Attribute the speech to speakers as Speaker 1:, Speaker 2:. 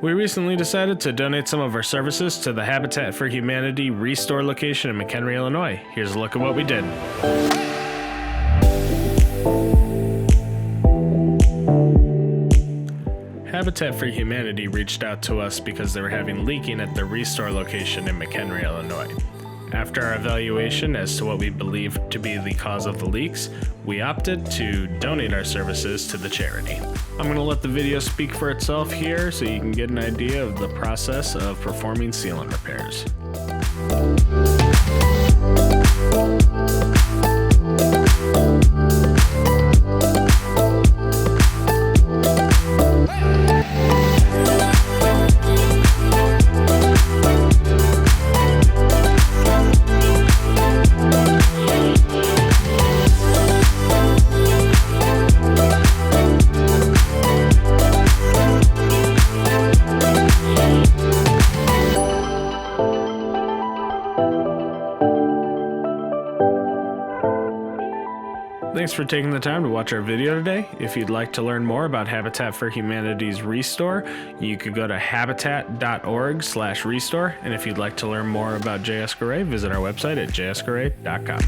Speaker 1: We recently decided to donate some of our services to the Habitat for Humanity Restore location in McHenry, Illinois. Here's a look at what we did. Habitat for Humanity reached out to us because they were having leaking at the Restore location in McHenry, Illinois. After our evaluation as to what we believe to be the cause of the leaks, we opted to donate our services to the charity. I'm going to let the video speak for itself here so you can get an idea of the process of performing sealant repairs. Thanks for taking the time to watch our video today. If you'd like to learn more about Habitat for Humanity's Restore, you could go to habitat.org/restore. And if you'd like to learn more about JS Goray, visit our website at jsgoray.com.